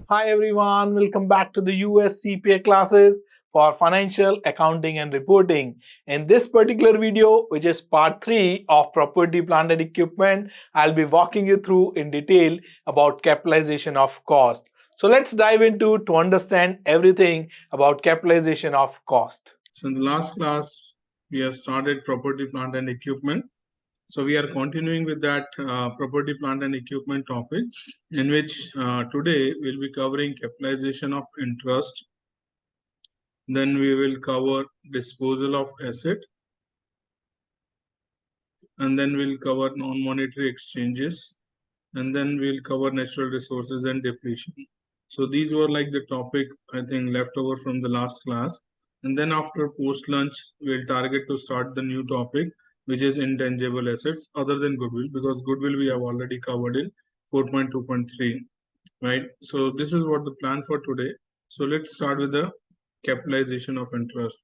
Hi everyone, welcome back to the US CPA classes for financial accounting and reporting. In this particular video, which is part 3 of property, plant and equipment, I'll be walking you through in detail about capitalization of cost. So let's dive into to understand everything about capitalization of cost. So in the last class, we have started property, plant and equipment. So we are continuing with that property, plant and equipment topic, in which today we'll be covering capitalization of interest. Then we will cover disposal of asset. And then we'll cover non-monetary exchanges. And then we'll cover natural resources and depletion. So these were like the topic, I think, left over from the last class. And then after post-lunch, we'll target to start the new topic, which is intangible assets other than goodwill, because goodwill we have already covered in 4.2.3, right? So this is what the plan for today. So let's start with the capitalization of interest.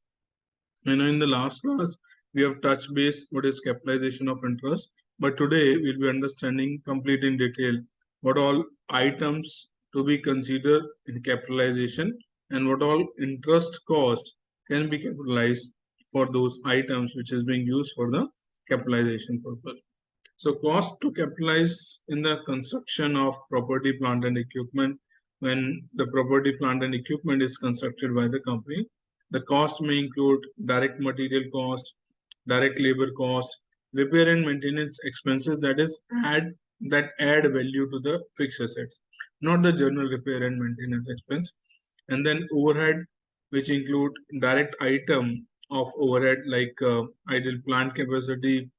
In the last class, we have touched base what is capitalization of interest, but today we'll be understanding complete in detail what all items to be considered in capitalization and what all interest cost can be capitalized for those items which is being used for the capitalization purpose. So cost to capitalize in the construction of property, plant and equipment. When the property, plant and equipment is constructed by the company, the cost may include direct material cost, direct labor cost, repair and maintenance expenses that add value to the fixed assets, not the general repair and maintenance expense. And then overhead, which include direct item of overhead like idle plant capacity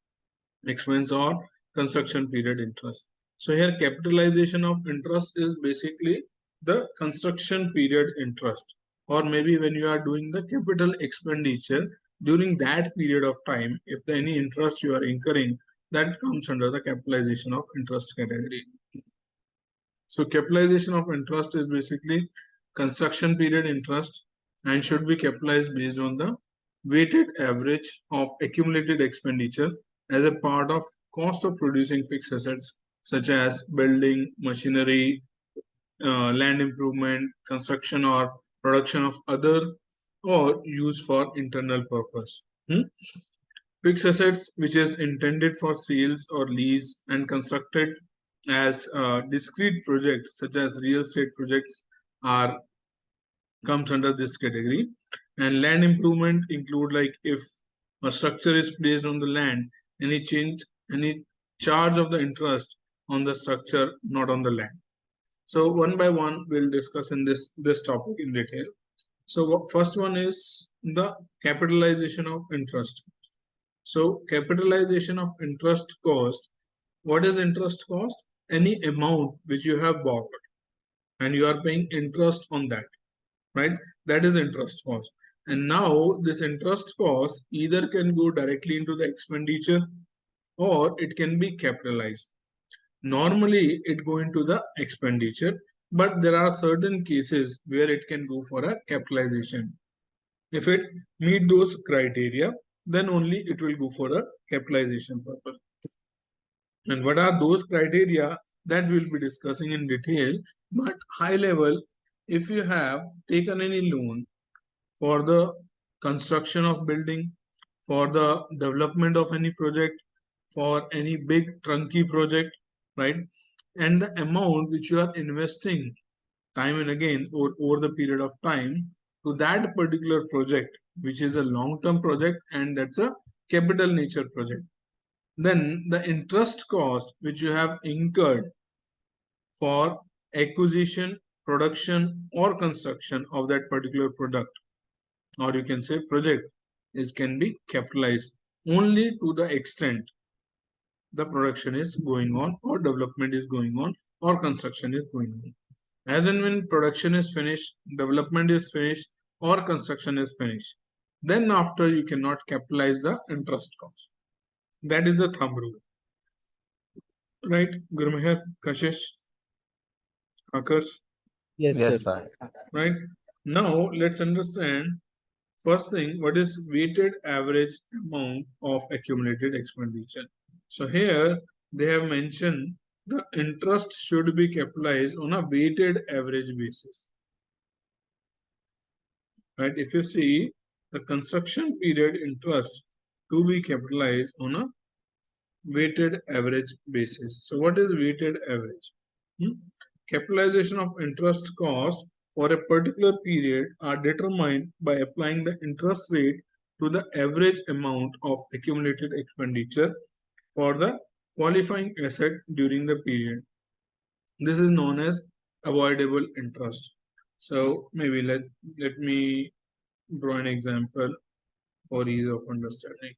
expense or construction period interest. So here capitalization of interest is basically the construction period interest, or maybe when you are doing the capital expenditure during that period of time, if any interest you are incurring, that comes under the capitalization of interest category. So capitalization of interest is basically construction period interest and should be capitalized based on the weighted average of accumulated expenditure as a part of cost of producing fixed assets such as building, machinery, land improvement, construction or production of other or used for internal purpose. Fixed assets which is intended for sales or lease and constructed as discrete projects such as real estate projects comes under this category. And land improvement include like if a structure is placed on the land, any charge of the interest on the structure, not on the land. So one by one we'll discuss in this topic in detail. So first one is the capitalization of interest. So capitalization of interest cost. What is interest cost? Any amount which you have borrowed and you are paying interest on that, right? That is interest cost. And now this interest cost either can go directly into the expenditure or it can be capitalized. Normally it go into the expenditure, but there are certain cases where it can go for a capitalization. If it meet those criteria, then only it will go for a capitalization purpose. And what are those criteria, that we'll be discussing in detail, but high level, if you have taken any loan for the construction of building, for the development of any project, for any big trunky project, right? And the amount which you are investing time and again over the period of time to that particular project, which is a long-term project and that's a capital nature project, then the interest cost which you have incurred for acquisition, production or construction of that particular product, or you can say project, can be capitalized only to the extent the production is going on or development is going on or construction is going on. As and when production is finished, development is finished or construction is finished, then after you cannot capitalize the interest cost. That is the thumb rule. Right, Gurmeher, Kashish, Akash? Yes, sir. Right. Now let's understand first thing, what is weighted average amount of accumulated expenditure. So here they have mentioned the interest should be capitalized on a weighted average basis. Right? If you see the construction period interest to be capitalized on a weighted average basis. So what is weighted average? Capitalization of interest costs for a particular period are determined by applying the interest rate to the average amount of accumulated expenditure for the qualifying asset during the period. This is known as avoidable interest. So maybe let me draw an example for ease of understanding.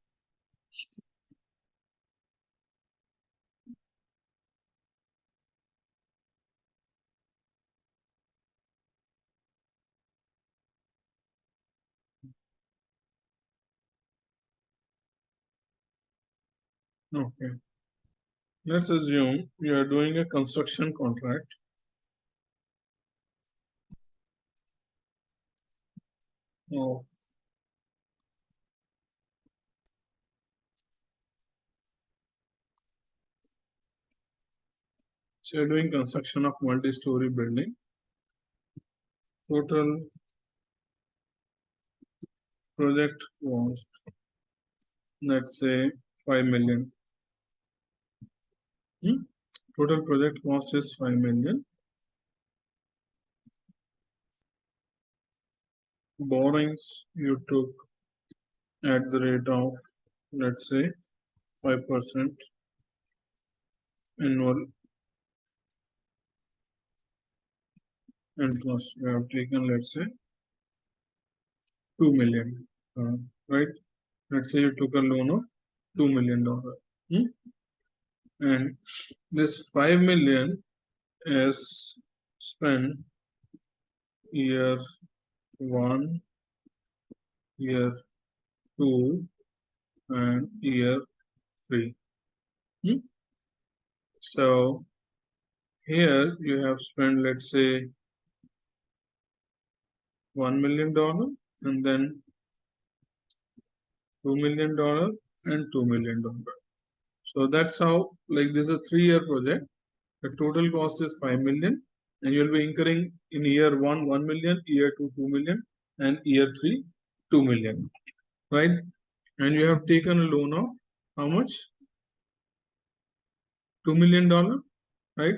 Okay. Let's assume you are doing a construction contract of So you're doing construction of multi-story building. Total project cost, let's say 5 million. Total project cost is 5 million. Borrowings you took at the rate of, let's say, 5% annual interest. You have taken, let's say, 2 million, right? Let's say you took a loan of $2 million. And this 5 million is spent year 1, year 2, and year 3. So here you have spent, let's say, $1 million, and then $2 million and $2 million. So that's how, like, this is a 3-year project. The total cost is 5 million, and you'll be incurring in year 1 1 million, year 2 2 million, and year 3 2 million, right? And you have taken a loan of how much? $2 million, right?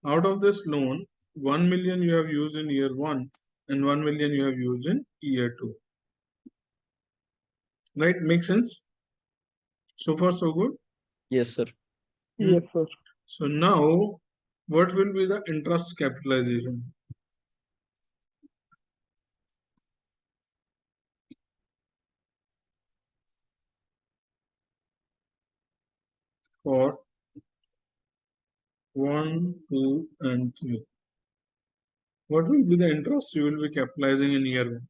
Out of this loan, 1 million you have used in year 1 and 1 million you have used in year 2. Right? Make sense? So far, so good? Yes, sir. Yes, sir. So now, what will be the interest capitalization? For 1, 2, and 3. What will be the interest you will be capitalizing in year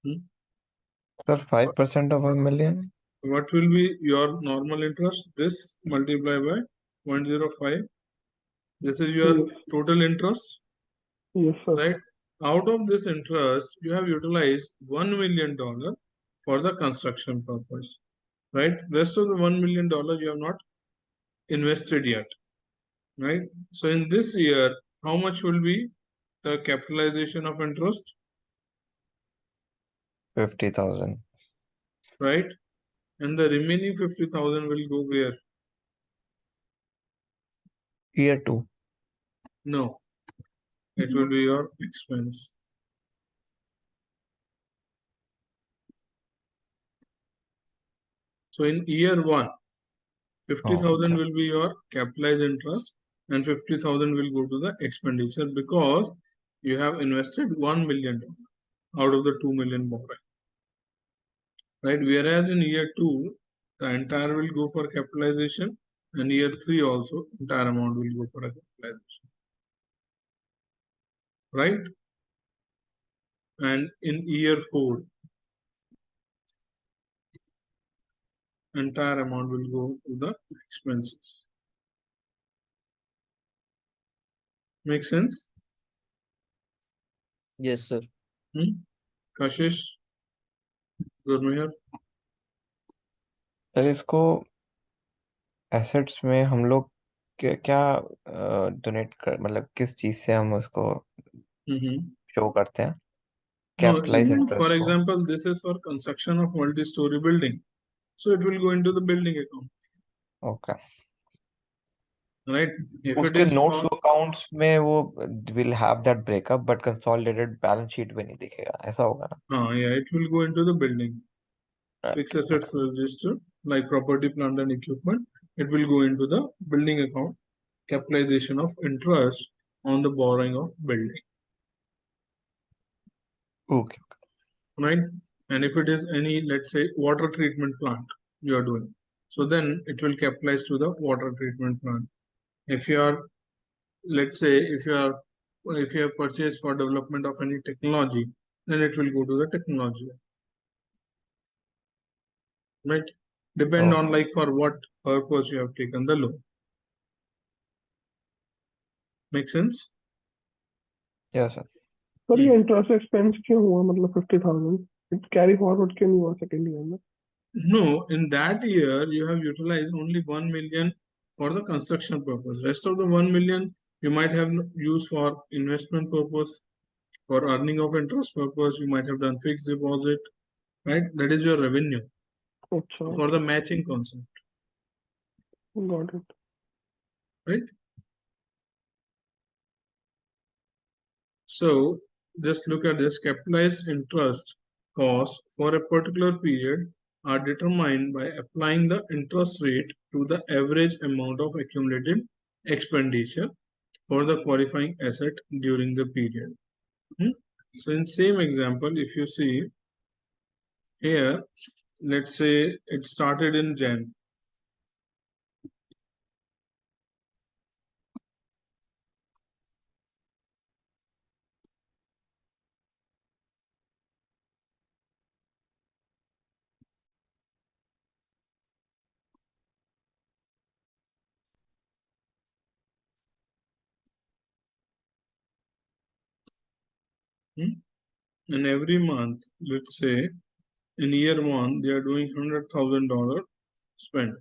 1? Sir, 5% of 1 million? What will be your normal interest? This multiplied by 0.05. This is your total interest. Yes, sir. Right? Out of this interest, you have utilized $1 million for the construction purpose. Right? Rest of the $1 million you have not invested yet. Right? So in this year, how much will be the capitalization of interest? 50,000. Right? And the remaining 50,000 will go where? Year 2. No. It will be your expense. So in year 1, 50,000 will be your capitalized interest and 50,000 will go to the expenditure because you have invested $1 million out of the 2 million borrowing. Right? Whereas in year 2, the entire will go for capitalization, and year 3 also, entire amount will go for a capitalization. Right? And in year 4, entire amount will go to the expenses. Make sense? Yes, sir. Kashish? Gurmeher? Sir इसको assets में हम लोग क्या donate कर, मतलब किस चीज से हम उसको शो करते हैं? No, कैपिटलाइज for इंटरेस्ट को? example, this is for construction of multi-story building. So it will go into the building account, okay. right? If it उसके is नोट्स for, अकाउंट्स में वो will have that breakup, but consolidated balance sheet में नहीं दिखेगा, ऐसा होगा ना? yeah, it will go into the building. Fixed Right. assets register, like property, plant and equipment, it will go into the building account. Capitalization of interest on the borrowing of building, okay. right? And if it is any, let's say, water treatment plant you are doing, so then it will capitalize to the water treatment plant. If you are, let's say, if you have purchased for development of any technology, then it will go to the technology, right? Depend on like for what purpose you have taken the loan. Make sense? Yes sir. Sir ये interest expense क्यों हुआ, मतलब 50,000 carry forward क्यों नहीं हुआ second year में? No, in that year you have utilized only 1 million for the construction purpose. Rest of the 1 million you might have used for investment purpose, for earning of interest purpose. You might have done fixed deposit, right? That is your revenue. अच्छा, For the matching concept, got it. right? So just look at this. Capitalized interest costs for a particular period are determined by applying the interest rate to the average amount of accumulated expenditure for the qualifying asset during the period. So in same example, if you see here, let's say it started in Jan. And every month, let's say in year one, they are doing $100,000 spend,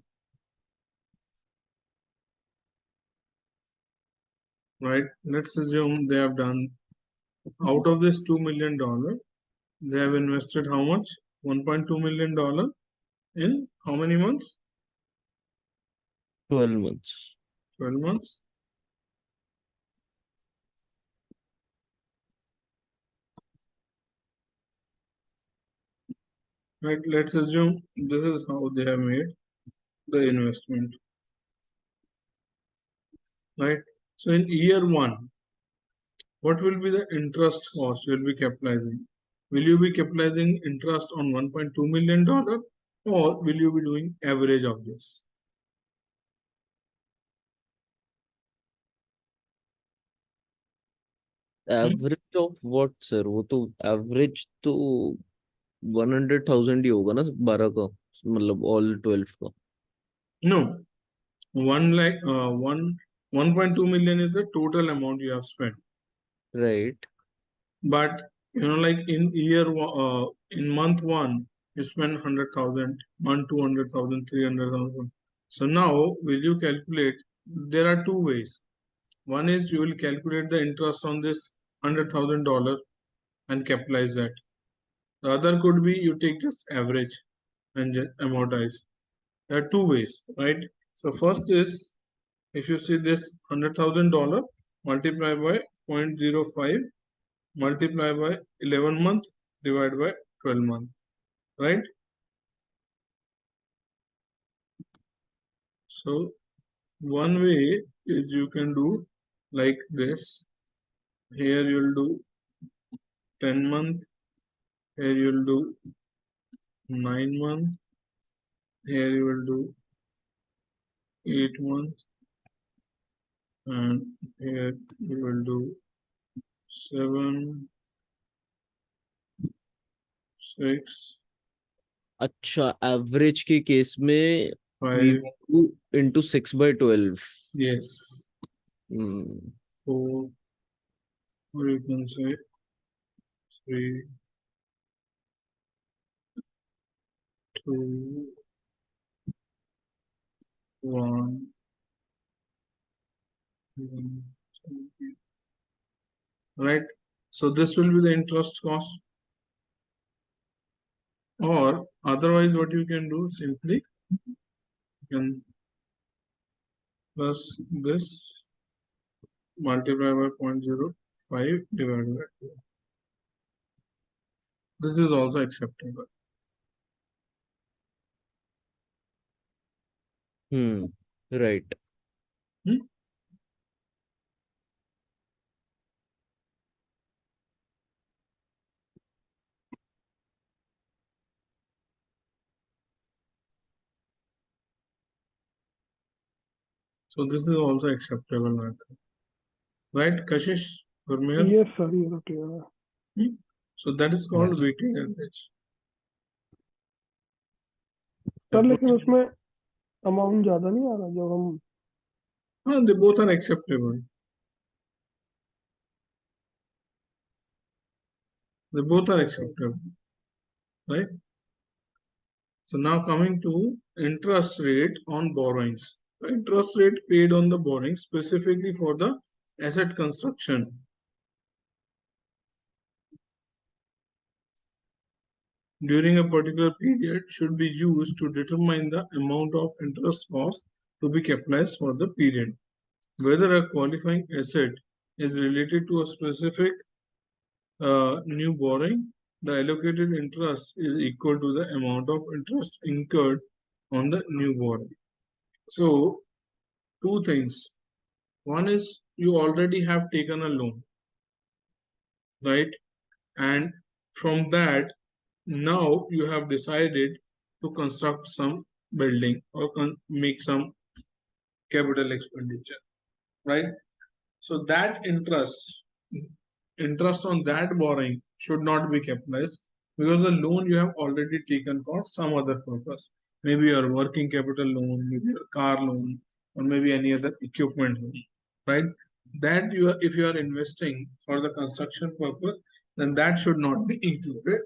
right? Let's assume they have done out of this $2 million, they have invested how much? $1.2 million in how many months? 12 months. 12 months. Right, let's assume this is how they have made the investment, right? So in year one, what will be the interest cost you will be capitalizing? Will you be capitalizing interest on $1.2 million or will you be doing average of this? Average of what sir? वो तो average तो 100,000 ही होगा ना 12 का, मतलब all 12 का। No, 1.2 million is the total amount you have spent. Right. But you know, like in in month one, you spend 100,000, month 200,000, 300,000. So now, will you calculate? There are two ways. One is you will calculate the interest on this $100,000 and capitalize that. The other could be you take just average and just amortize. There are two ways, right? So first is if you see this $100,000 multiply by 0.05 multiply by 11 month divided by 12 month, right? So one way is you can do like this. Here you'll do 10 month, here you'll do 9 month, here you will do 8 months, and here you will do 7, 6, अच्छा, average के case में we 5, do into 6/12. yes, 4, or you can say 3, 2, 1. Right? So this will be the interest cost. Or otherwise, what you can do simply, you can plus this multiply by 0.05 divided by 2. This is also acceptable. Right. So this is also acceptable method. Right, Kashish? Yes, sir. Yes, okay. So that is called Yes. weighted average. Sir लेकिन उसमें amount ज्यादा नहीं आ रहा जब हम They both are acceptable. They both are acceptable. Right? So now coming to interest rate on borrowings. The interest rate paid on the borrowing specifically for the asset construction. During a particular period should be used to determine the amount of interest cost to be capitalized for the period. Whether a qualifying asset is related to a specific new borrowing, the allocated interest is equal to the amount of interest incurred on the new borrowing. So, two things. One is you already have taken a loan, right? And from that, now you have decided to construct some building or make some capital expenditure, right? So that interest on that borrowing should not be capitalized because the loan you have already taken for some other purpose. Maybe your working capital loan, maybe your car loan, or maybe any other equipment loan, right? That if you are investing for the construction purpose, then that should not be included.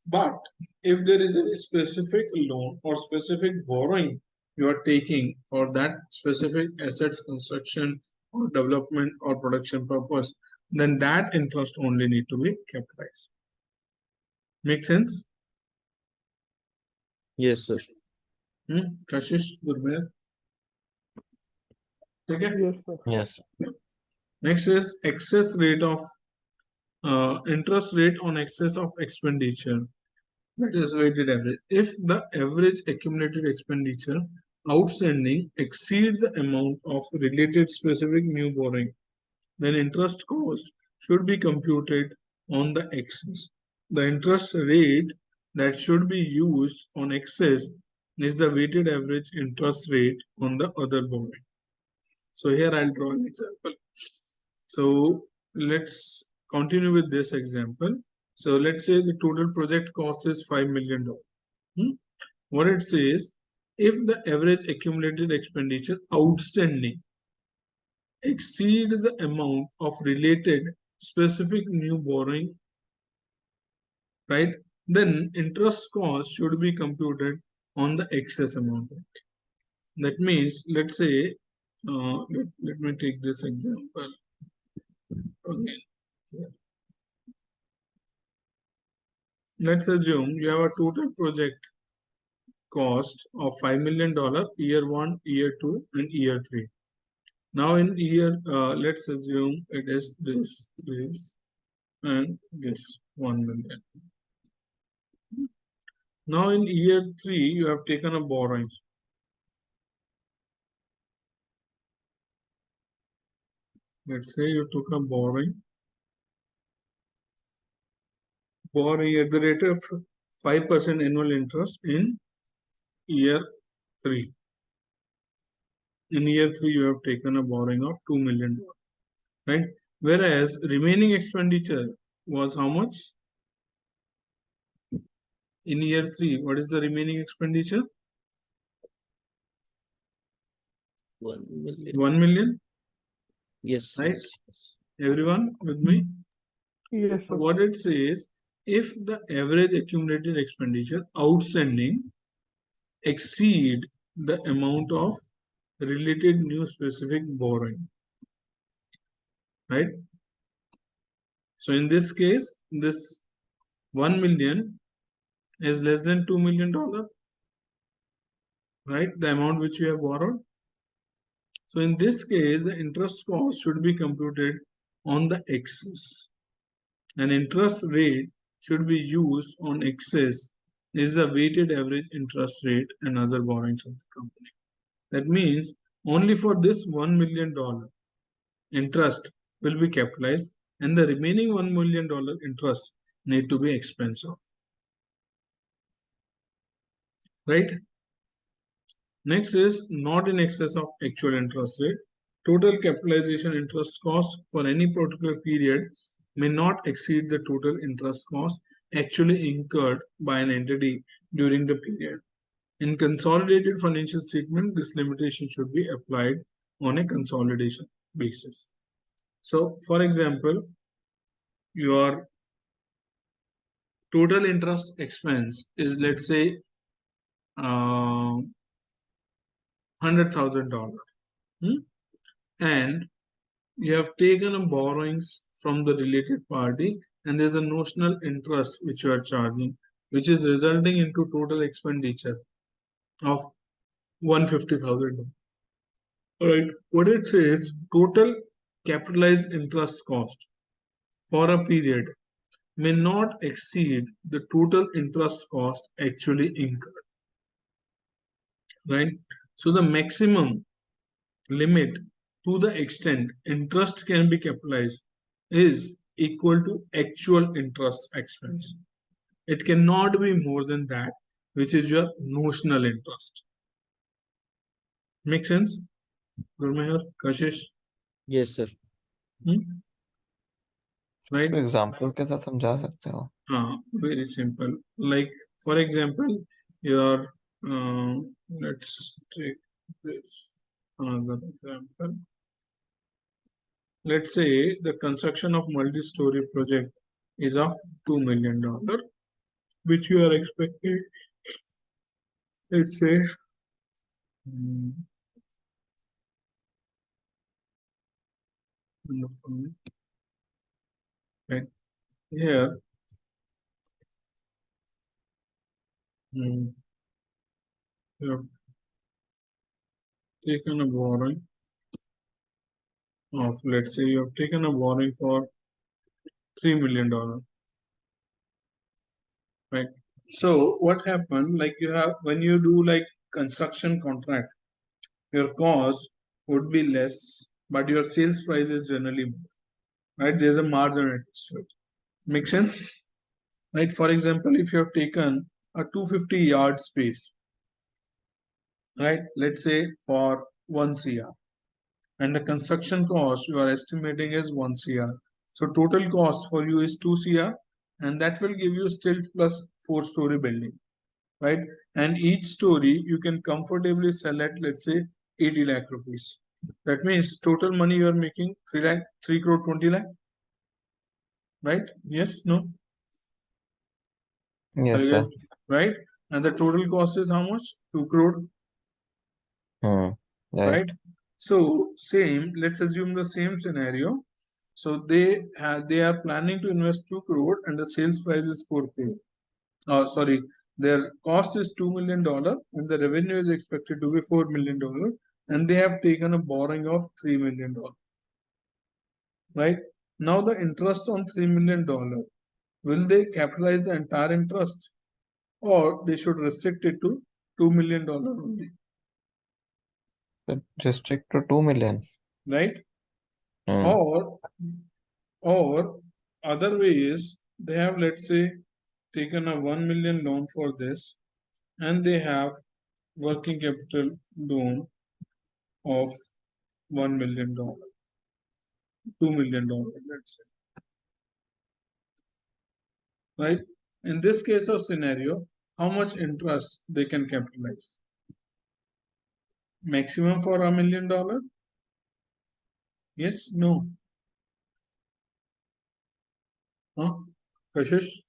But if there is any specific loan or specific borrowing you are taking for that specific assets construction or development or production purpose, then that interest only need to be capitalized. Make sense? Yes, sir. Kashish, Gurmeer? Okay. yes, sir. Yes. Next is excess rate of interest rate on excess of expenditure. That is weighted average. If the average accumulated expenditure outstanding exceeds the amount of related specific new borrowing, then interest cost should be computed on the excess. The interest rate that should be used on excess is the weighted average interest rate on the other borrowing. So here I'll draw an example. So let's continue with this example. So let's say the total project cost is $5 million. What it says, if the average accumulated expenditure outstanding exceed the amount of related specific new borrowing, right, then interest cost should be computed on the excess amount. That means, let's say, let me take this example again. Here. Let's assume you have a total project cost of $5 million year 1, year 2, and year 3. Now in year, let's assume it is this, and this 1 million. Now in year 3, you have taken a borrowing. Let's say you took a borrowing at the rate of 5% annual interest in year 3. In year 3, you have taken a borrowing of $2 million, right? Whereas remaining expenditure was how much? In year 3, what is the remaining expenditure? 1 million. 1 million. Yes. Right? Everyone with me? Yes, So sir. what it says, if the average accumulated expenditure outstanding exceed the amount of related new specific borrowing, right? So in this case, this 1 million is less than $2 million, right? The amount which you have borrowed. So in this case, the interest cost should be computed on the excess. An interest rate should be used on excess is the weighted average interest rate and other borrowings of the company. That means only for this $1 million interest will be capitalized and the remaining $1 million interest need to be expensed off. Right? Next is not in excess of actual interest rate. Total capitalization interest cost for any particular period may not exceed the total interest cost actually incurred by an entity during the period. In consolidated financial statement, this limitation should be applied on a consolidation basis. So, for example, your total interest expense is, let's say, $100,000, and you have taken a borrowings from the related party, and there's a notional interest which you are charging, which is resulting into total expenditure of $150,000. All right, what it says, total capitalized interest cost for a period may not exceed the total interest cost actually incurred. Right? So the maximum limit to the extent interest can be capitalized is equal to actual interest expense. It cannot be more than that, which is your notional interest. Make sense? Gurmehar, Kashish? Yes, sir. Right? Example के साथ समझा सकते हो? Very simple. Like, for example, your let's take this another example. Let's say the construction of multi-story project is of $2 million, which you are expecting, let's say, right here, you have taken a borrowing of, let's say, you have taken a borrowing for $3 million, right? So what happened, like you have, when you do like construction contract, your cost would be less, but your sales price is generally more, right? There's a margin attached to it. Make sense? Right? For example, if you have taken a 250 yard space, right? Let's say for 1 CR, and the construction cost you are estimating is 1 CR. So total cost for you is 2 CR, and that will give you still plus 4-story building, right? And each story you can comfortably sell at, let's say, 80 lakh rupees. That means total money you are making 3 crore 20 lakh, right? Yes, no? Yes, sir. Right? And the total cost is how much? 2 crore. Right. Right? So same, let's assume the same scenario. So they are planning to invest 2 crore and the sales price is 4 crore. Sorry, their cost is $2 million and the revenue is expected to be $4 million, and they have taken a borrowing of $3 million. Right? Now the interest on $3 million, will they capitalize the entire interest, or they should restrict it to $2 million only? Restrict to 2 million. Right? Hmm. Or other way is, they have, let's say, taken a 1 million loan for this, and they have working capital loan of $1 million, $2 million, let's say. Right? In this case of scenario, how much interest they can capitalize? Maximum for $1 million? Yes, no? Huh? Kashish?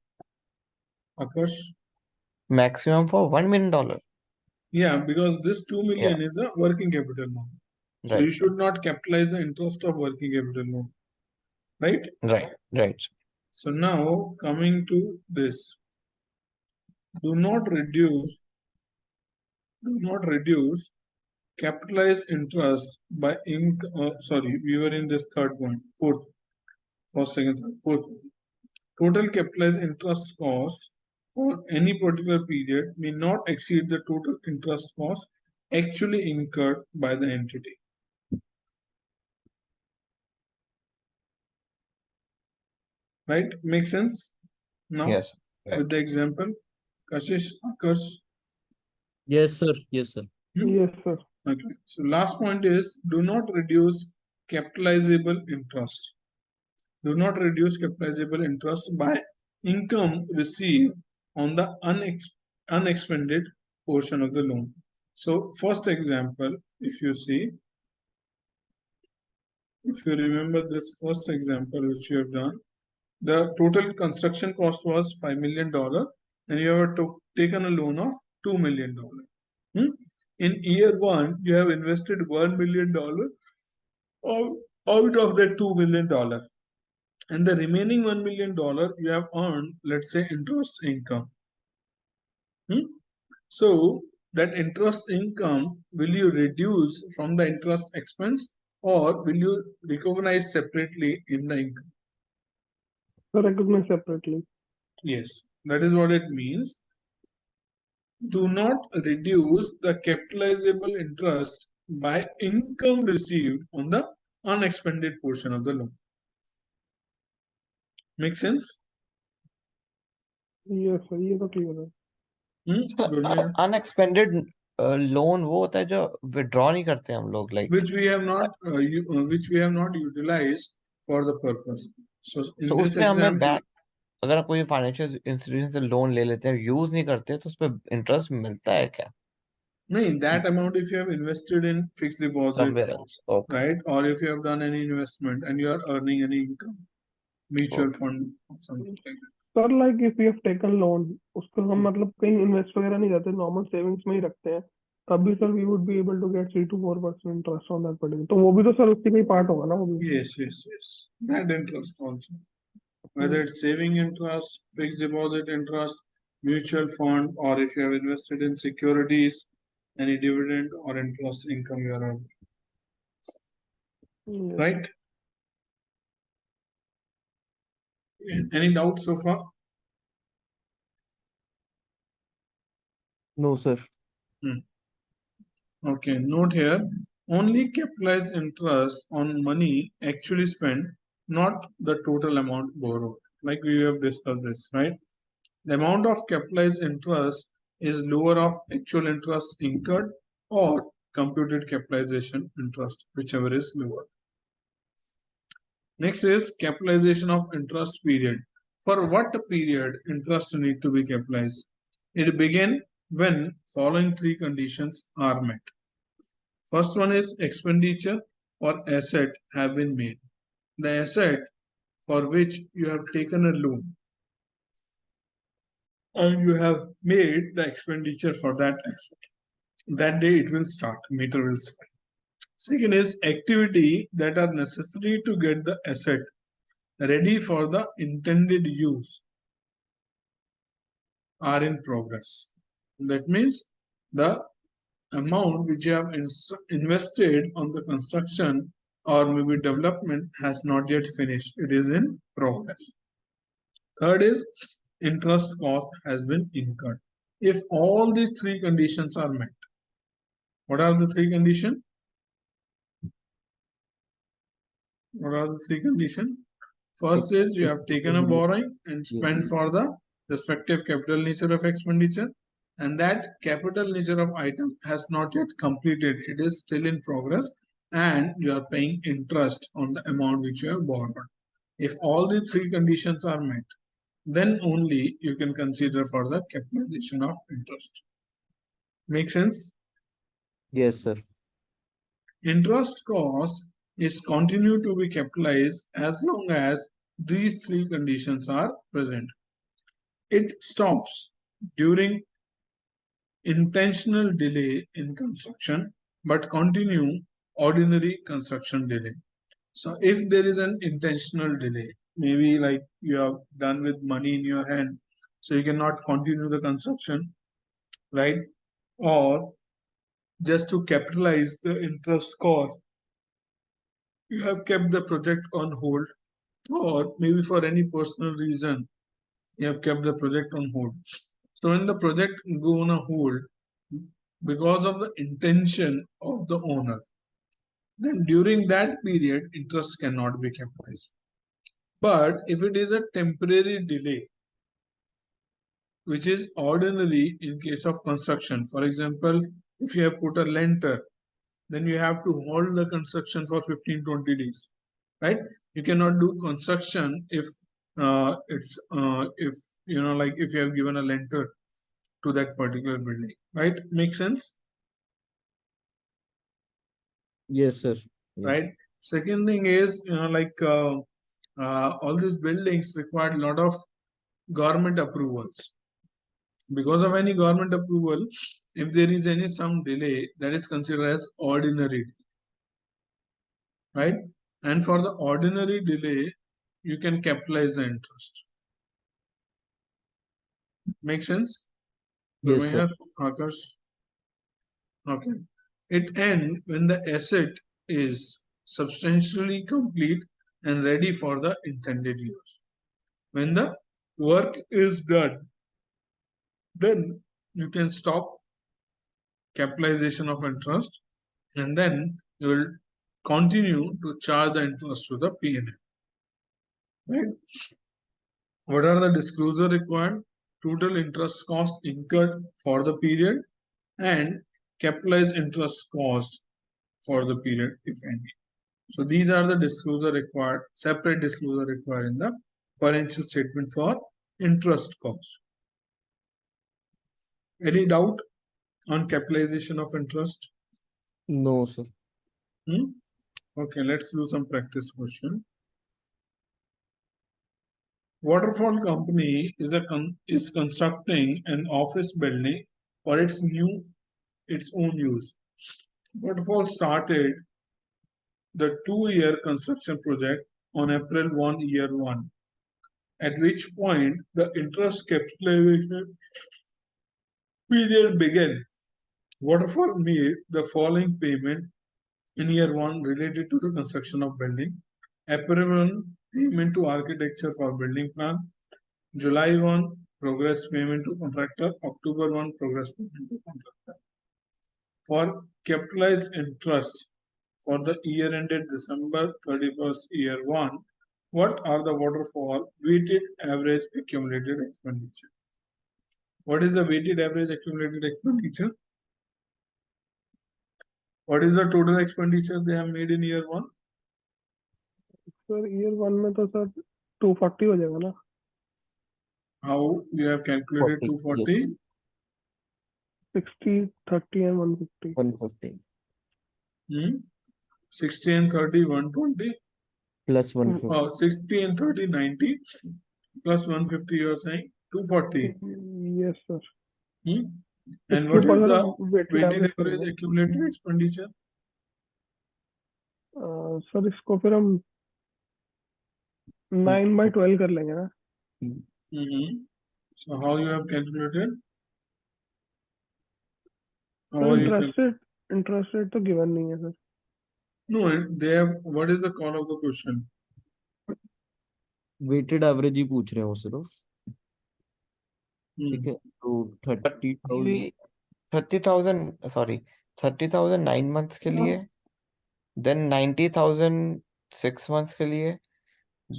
Akash? Maximum for $1 million. Yeah, because this 2 million Yeah. is a working capital loan. So you Right. should not capitalize the interest of working capital loan, right? Right. So now coming to this, do not reduce capitalized interest by sorry, we were in this third point, first, second, third, fourth. Total capitalized interest cost for any particular period may not exceed the total interest cost actually incurred by the entity. Right? Make sense? Now, Yes. Right. with the example, Kashish, Akash. Yes, sir. Yes, sir. Yes, sir. Okay. So last point is, do not reduce capitalizable interest. Do not reduce capitalizable interest by income received on the unexpended portion of the loan. So first example, if you remember this first example which you have done, the total construction cost was $5 million and you have taken a loan of $2 million. In year one, you have invested $1 million out of that $2 million. And the remaining $1 million you have earned, let's say, interest income. So that interest income, will you reduce from the interest expense or will you recognize separately in the income? So recognize separately. Yes, that is what it means. Do not reduce the capitalizable interest by income received on the unexpended portion of the loan. Make sense? Yes, sir. ये तो clear है. Unexpanded loan वो होता है जो withdraw नहीं करते हम लोग, like which we have not utilized for the purpose. So in तो this उसमें हमें example, बैंक, अगर कोई फाइनेंशियल इंस्टीट्यूशन से लोन ले लेते हैं, यूज नहीं करते, तो उस पर इंटरेस्ट मिलता है क्या? नहीं, that amount if you have invested in fixed deposit, Somewhere else. Okay. right, or if you have done any investment and you are earning any income, mutual fund or something like that. Sir, like if we have taken loan, उसको हम मतलब कहीं invest वगैरह नहीं करते, normal savings में ही रखते हैं, तब भी sir we would be able to get 3 to 4% interest on that particular. तो वो भी तो sir उसकी का ही part होगा ना वो भी. Yes. That interest also. Whether it's saving interest, fixed deposit interest, mutual fund, or if you have invested in securities, any dividend or interest income you are earning. Yes. Right? Any doubts so far? No, sir. Okay, note here, only capitalized interest on money actually spent, not the total amount borrowed. Like we have discussed this, right? The amount of capitalized interest is lower of actual interest incurred or computed capitalization interest, whichever is lower. Next is capitalization of interest period. For what period interest need to be capitalized? It begins when following three conditions are met. First one is expenditure or asset have been made. The asset for which you have taken a loan and you have made the expenditure for that asset. That day it will start, meter will start. Second is activity that are necessary to get the asset ready for the intended use are in progress. That means the amount which you have invested on the construction or maybe development has not yet finished. It is in progress. Third is interest cost has been incurred. If all these three conditions are met, what are the three conditions? What are the three conditions? First is you have taken a borrowing and spent for the respective capital nature of expenditure, and that capital nature of item has not yet completed. It is still in progress and you are paying interest on the amount which you have borrowed. If all the three conditions are met, then only you can consider for the capitalization of interest. Make sense? Yes, sir. Interest cost is continued to be capitalized as long as these three conditions are present. It stops during intentional delay in construction but continue ordinary construction delay. So if there is an intentional delay, maybe like you are done with money in your hand, so you cannot continue the construction, right? Or just to capitalize the interest cost, you have kept the project on hold, or maybe for any personal reason, you have kept the project on hold. So when the project go on a hold, because of the intention of the owner, then during that period, interest cannot be capitalized. But if it is a temporary delay, which is ordinary in case of construction, for example, if you have put a lintel, then you have to hold the construction for 15-20 days, right? You cannot do construction if if like if you have given a lintel to that particular building, right? Make sense? Yes, sir. Yes. Right. Second thing is, all these buildings require a lot of government approvals. Because of any government approval, if there is any some delay, that is considered as ordinary, right? And for the ordinary delay, you can capitalize the interest. Make sense? Yes, sir. Okay. It ends when the asset is substantially complete and ready for the intended use. When the work is done, then you can stop capitalization of interest, and then you will continue to charge the interest to the P&L. Right? What are the disclosure required? Total interest cost incurred for the period and capitalized interest cost for the period, if any. So these are the disclosure required, separate disclosure required in the financial statement for interest cost. Any doubt on capitalization of interest? No, sir. Okay, let's do some practice question. Waterfall company is constructing an office building for its own use. Waterfall started the 2-year construction project on April 1, year 1, at which point the interest capitalization period began. Waterfall made the following payment in year 1 related to the construction of building. April 1, payment to architecture for building plan. July 1, progress payment to contractor. October 1, progress payment to contractor. For capitalized interest for the year ended December 31st, year 1, what are the waterfall weighted average accumulated expenditure? What is the weighted average accumulated expenditure? What is the total expenditure they have made in year 1? Sir year 1 में तो sir 240 हो जाएगा ना? How you have calculated 240? Yes. 60, 30 and 150. 150. 60 and 30, 120. Plus 150. 60 and 30, 90. Plus 150, you are saying 240. Yes, sir. And what is the weighted average करेंगे। accumulated expenditure? Sir इसको फिर हम 9/12 कर लेंगे ना? So how you have calculated? Sir interest rate तो given नहीं है sir. No, they have. What is the call of the question? Weighted average ही पूछ रहे हो सिर्फ। ठीक है, तो 30,000 9 months के लिए, then 90,000 6 months के लिए,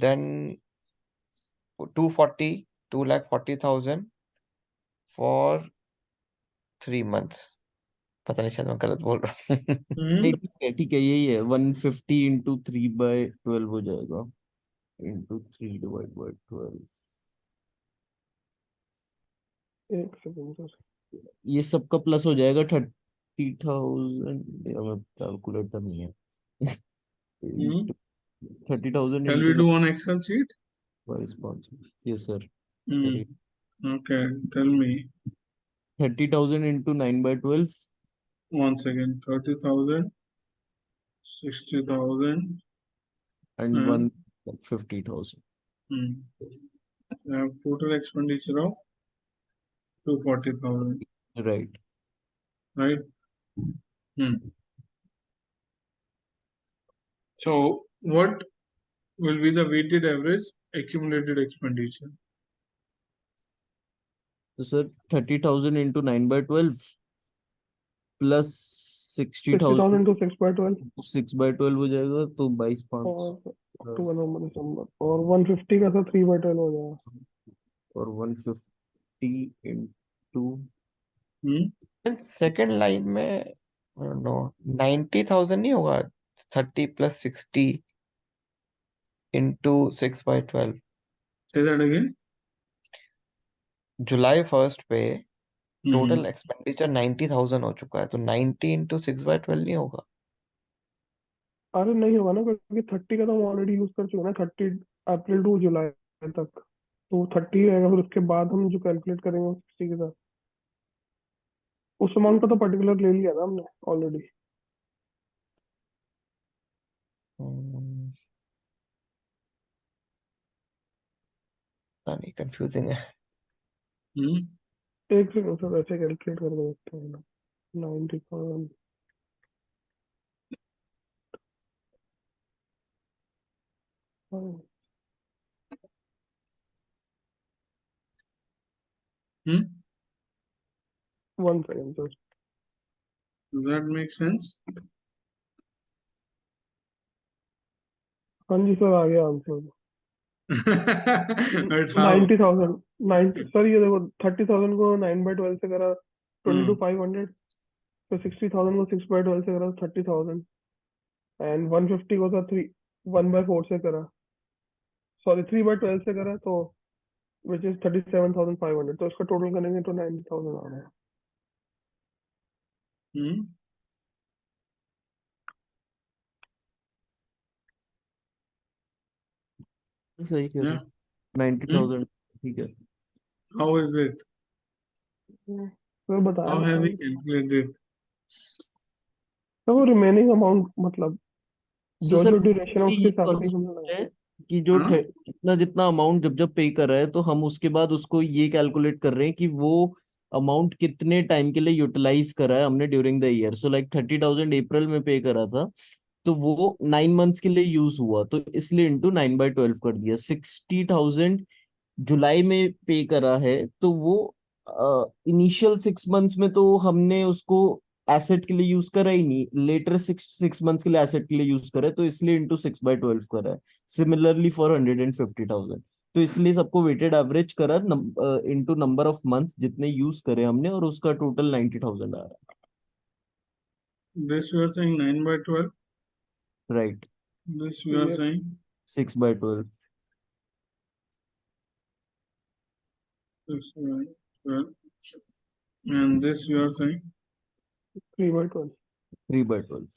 then 240,000 for 3 months. पता नहीं, शायद मैं गलत बोल रहा हूँ। नहीं, ठीक है, यही है। 150 into 3/12 हो जाएगा, into 3 divided by 12। एक सेकंड सर, ये सबका प्लस हो जाएगा 30,000। कैलकुलेटर नहीं है। 30,000 Shall we do on Excel sheet? Yes, sir. Okay, tell me. 30,000 into 9/12. One second. 30,000, 60,000, and 150,000. I have total expenditure of 240,000. Right. Right. So what will be the weighted average accumulated expenditure? So sir, 30,000 into 9/12 plus 60,000 60,000 to 6/12 6/12 हो जाएगा, तो 22,500 और अक्टूबर नवंबर दिसंबर, और 150 का था 3/12 हो जाएगा, और 150 into सेकंड लाइन में नो 90,000 नहीं होगा, 30 + 60 into 6/12. Say that again. जुलाई 1 पे टोटल एक्सपेंडिचर 90,000 हो चुका है, तो 90 into 6/12 नहीं होगा? अरे नहीं होगा ना, क्योंकि 30 का तो हम ऑलरेडी यूज कर चुके हैं ना, 30 अप्रैल टू जुलाई तक, तो 30 रहेगा, फिर उसके बाद हम जो कैलकुलेट करेंगे वो 60 के साथ। उस अमाउंट का तो पर्टिकुलर ले लिया ना हमने ऑलरेडी। नहीं, कंफ्यूजिंग है। एक सेकंड सर, ऐसे कैलकुलेट करके देखते हैं ना। 90,000 1 second sir. Does that make sense? हाँ जी सर, आ गया आंसर। But how? 90,000 90 सर, ये देखो 30,000 को 9/12 से करा 22,500, तो 60,000 को 6/12 से करा 30,000, एंड 150 को था 1/4 से करा, सॉरी 3/12 से करा, तो विच इज 37,500, तो इसका टोटल करेंगे तो 90,000 आ रहा है। सही कह रहे Yeah. हो, 90,000 ठीक है। How is it? तो बताया How था have we सर, calculated? तो वो रिमेनिंग अमाउंट मतलब So जो सर जो ड्यूरेशन है basically उसके ये हिसाब से ही concept हमने लगाया। है कि जो हाँ? जितना जितना अमाउंट जब जब पे कर रहा है, तो हम उसके बाद उसको ये कैलकुलेट कर रहे हैं कि वो अमाउंट कितने टाइम के लिए यूटिलाइज करा है हमने during the year. So like 30,000 अप्रैल में पे करा था, तो वो 9 मंथ्स के लिए यूज हुआ, तो इसलिए इंटू 9/12 कर दिया। 60,000 जुलाई में पे करा है, तो वो इनिशियल 6 मंथ्स में तो हमने उसको एसेट के लिए यूज करा ही नहीं, लेटर 6 मंथ्स के लिए एसेट के लिए यूज करा है, तो इसलिए इंटू 6/12 करा है। सिमिलरली फॉर 150,000, तो इसलिए सबको वेटेड एवरेज करा इंटू नंबर ऑफ मंथ्स जितने यूज करे हमने, और उसका टोटल 90,000 आ रहा This you are saying 9/12. है। Right, This you are Yes. saying 6/12। 6/12. And this you are saying 3/12 3/12,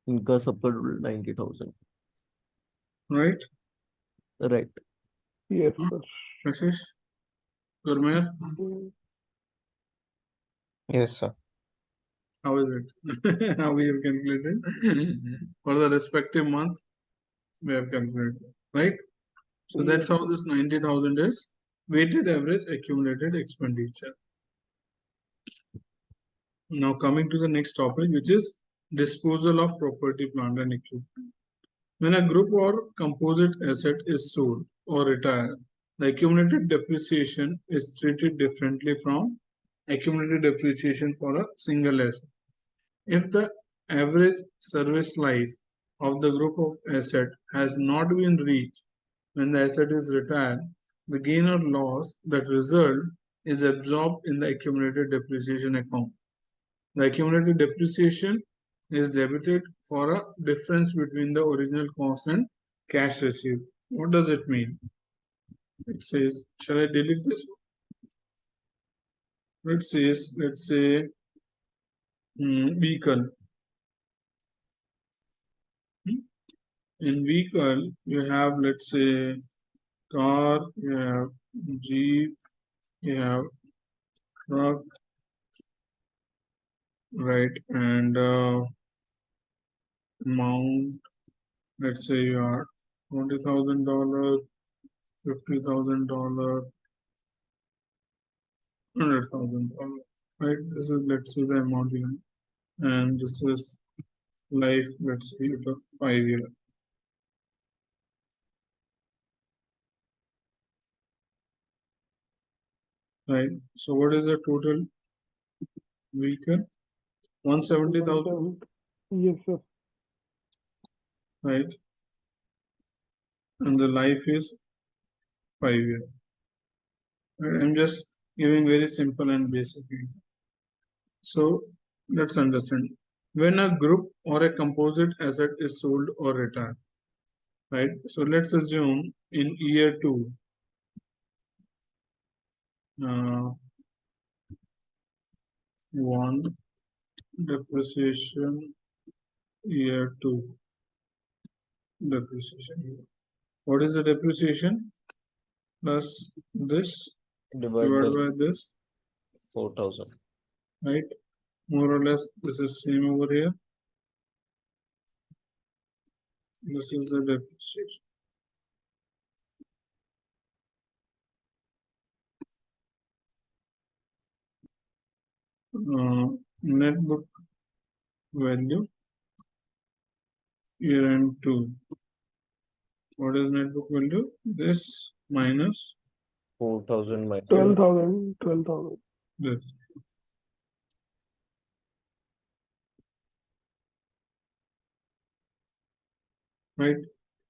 इनका सबका total 90,000। right? Right. Yes sir. Kashish? Gurmeer? Yes sir. How is it? How we have calculated? For the respective month, we have calculated, right? So that's how this 90,000 is weighted average accumulated expenditure. Now coming to the next topic, which is disposal of property, plant and equipment. When a group or composite asset is sold or retired, the accumulated depreciation is treated differently from accumulated depreciation for a single asset. If the average service life of the group of asset has not been reached when the asset is retired, the gain or loss that result is absorbed in the accumulated depreciation account. The accumulated depreciation is debited for a difference between the original cost and cash received. What does it mean? It says, shall I delete this? It says, let's say, vehicle. In vehicle, you have, let's say, car, you have jeep, you have truck, right? And amount, let's say you are $20,000, $50,000, $100,000, right? This is, let's say, the amount you have. And this is life, let's say you took 5 years. Right. So what is the total vehicle? 170,000. Yes, sir. Right. And the life is 5 years. Right. I'm just giving very simple and basic reason. So let's understand. When a group or a composite asset is sold or retired, right? So let's assume in year 2, one depreciation, year 2 depreciation. What is the depreciation? Plus this divided by this 4,000. right? More or less, this is same over here. This is the depreciation. Net book value year end 2. What is net book value? This minus 4,000 minus 12,000. this. Right.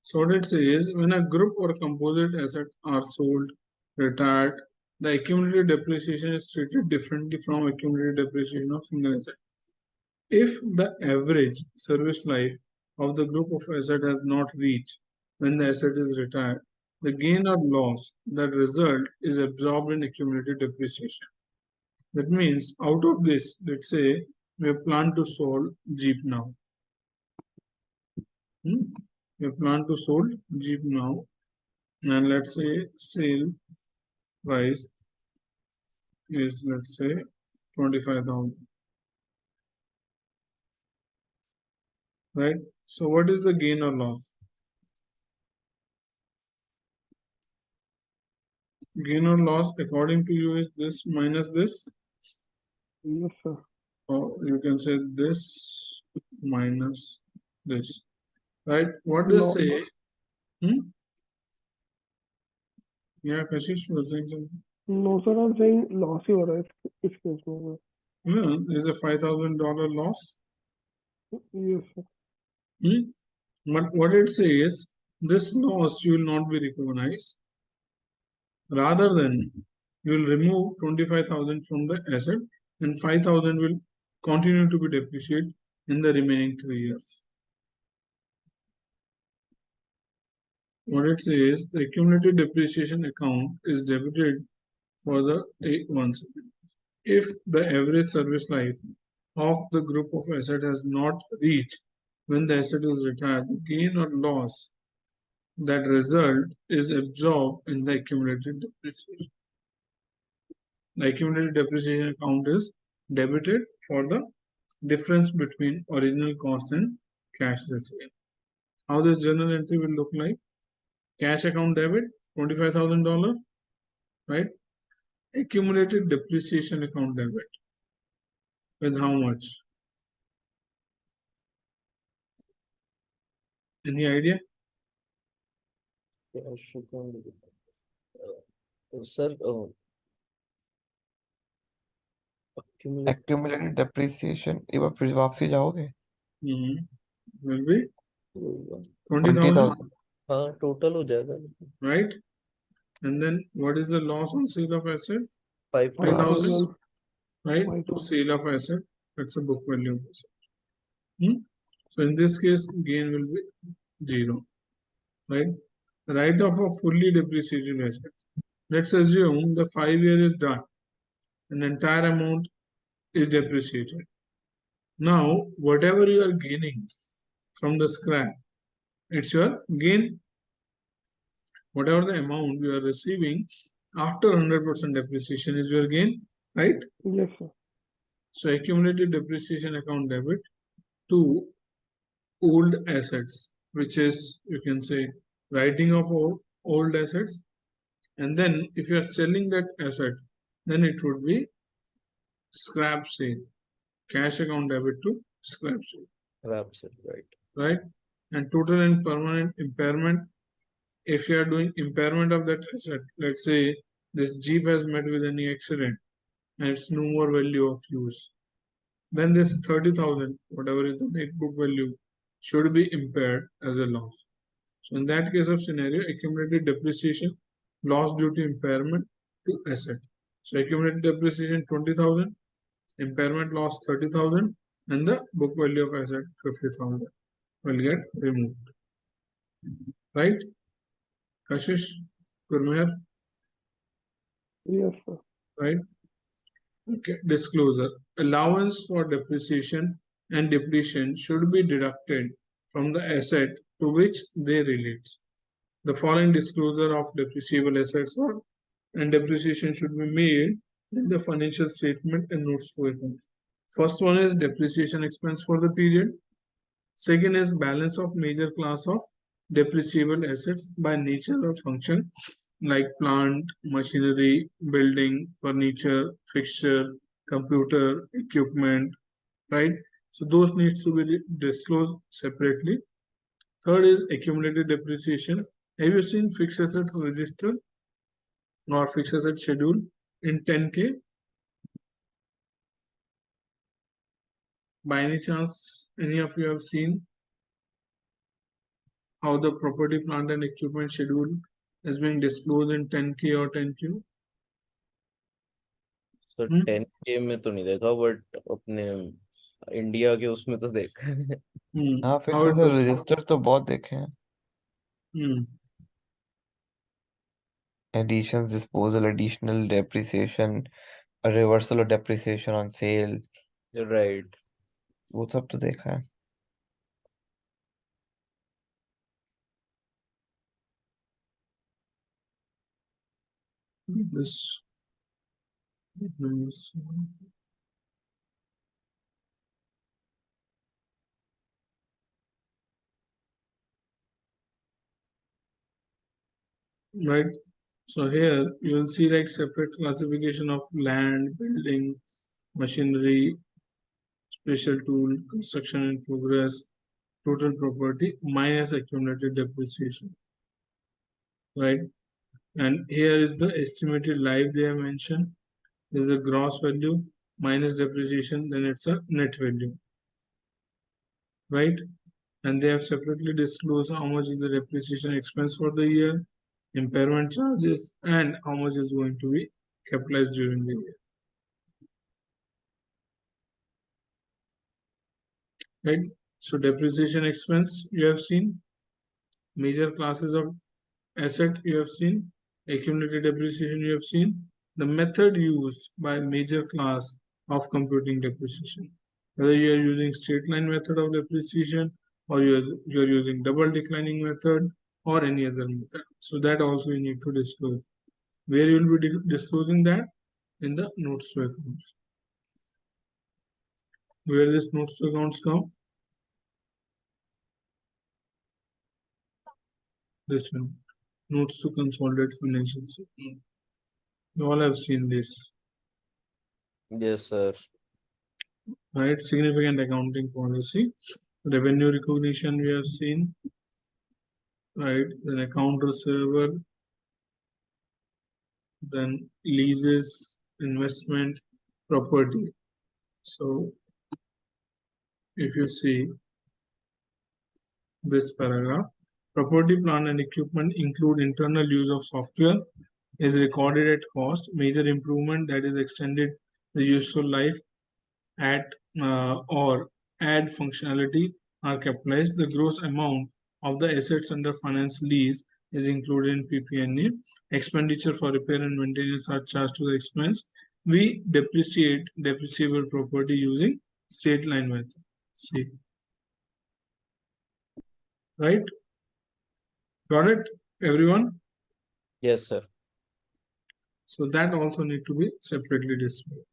So what it says, when a group or composite assets are sold, retired, the accumulated depreciation is treated differently from accumulated depreciation of single asset. If the average service life of the group of assets has not reached when the asset is retired, the gain or loss that result is absorbed in accumulated depreciation. That means out of this, let's say we plan to sell Jeep now. We plan to sell Jeep now, and let's say sale price is, let's say, 25,000. Right? So what is the gain or loss? Gain or loss according to you is this minus this, Yes, sir. or you can say this minus this. Right? What they No, say? Yeah, Kashish was saying something. no, sir, I'm saying loss ही हो रहा है इस case में. Yeah, there's a $5,000 loss. Yes, sir. But what it says, this loss you will not be recognized. Rather than you will remove 25,000 from the asset and 5,000 will continue to be depreciated in the remaining 3 years. What it says, the accumulated depreciation account is debited for the once. If the average service life of the group of assets has not reached when the asset is retired, the gain or loss that result is absorbed in the accumulated depreciation. The accumulated depreciation account is debited for the difference between original cost and cash received. How this journal entry will look like? Cash account debit, $25,000, right? Accumulated depreciation account debit with how much? Any idea? Sir, Accumulated depreciation एक बार फिर वापसी जाओगे? Will be 20,000, 20,000. हाँ total हो जाएगा. right? And then what is the loss on sale of asset? 5,000. 5,000, right? 5,000. Sale of asset, that's a book value of asset. So in this case, gain will be 0, right? Write-off of fully depreciated assets. Let's assume the 5 year is done and the entire amount is depreciated. Now, whatever you are gaining from the scrap, it's your gain. Whatever the amount you are receiving after 100% depreciation is your gain. right? Yes, sir. So accumulated depreciation account debit to old assets, which is, you can say, writing of old assets. And then if you are selling that asset, then it would be scrap sale, cash account debit to scrap sale, Right. right? And total and permanent impairment, if you are doing impairment of that asset, let's say this Jeep has met with any accident and it's no more value of use, then this 30,000, whatever is the net book value, should be impaired as a loss. So in that case of scenario, accumulated depreciation, loss due to impairment to asset. So accumulated depreciation 20,000, impairment loss 30,000, and the book value of asset 50,000 will get removed. Right? Kashish, Gurmeher, Yes, sir. right? Okay. Disclosure. Allowance for depreciation and depletion should be deducted from the asset to which they relate. The following disclosure of depreciable assets and depreciation should be made in the financial statement and notes to accounts. First one is depreciation expense for the period. Second is balance of major class of depreciable assets by nature or function, like plant, machinery, building, furniture, fixture, computer, equipment, right? So those needs to be disclosed separately. Third is accumulated depreciation. Have you seen fixed assets register or fixed asset schedule in 10K? By any chance, any of you have seen how the property, plant and equipment schedule is being disclosed in 10K or 10Q? So 10K में तो नहीं देखा, but अपने India के उसमें तो देखा है. हाँ, fix How it asset looks? Register तो बहुत देखे हैं. Additions, disposal, additional depreciation, a reversal of depreciation on sale, Right. वो सब तो देखा है. This. Right. So here you will see like separate classification of land, building, machinery, special tool, construction in progress, total property minus accumulated depreciation. Right. And here is the estimated life they have mentioned. This is the gross value minus depreciation, then it's a net value. Right. And they have separately disclosed how much is the depreciation expense for the year, impairment charges, and how much is going to be capitalized during the year. Right? So depreciation expense you have seen, major classes of asset you have seen, accumulated depreciation you have seen, the method used by major class of computing depreciation. Whether you are using straight line method of depreciation or you are using double declining method or any other method. So that also you need to disclose. Where you will be disclosing that? In the notes to accounts. Where this notes to accounts come? This one. Notes to consolidate financial statement. You all have seen this. Yes, sir. Right? Significant accounting policy. Revenue recognition we have seen. Right? Then account receivable. Then leases, investment, property. So if you see this paragraph, property, plant and equipment include internal use of software is recorded at cost, major improvement that is extended the useful life at or add functionality are capitalized. The gross amount of the assets under finance lease is included in PP&E. Expenditure for repair and maintenance are charged to the expense. We depreciate depreciable property using straight line method. See. Right? Got it, everyone? Yes, sir. So that also need to be separately displayed.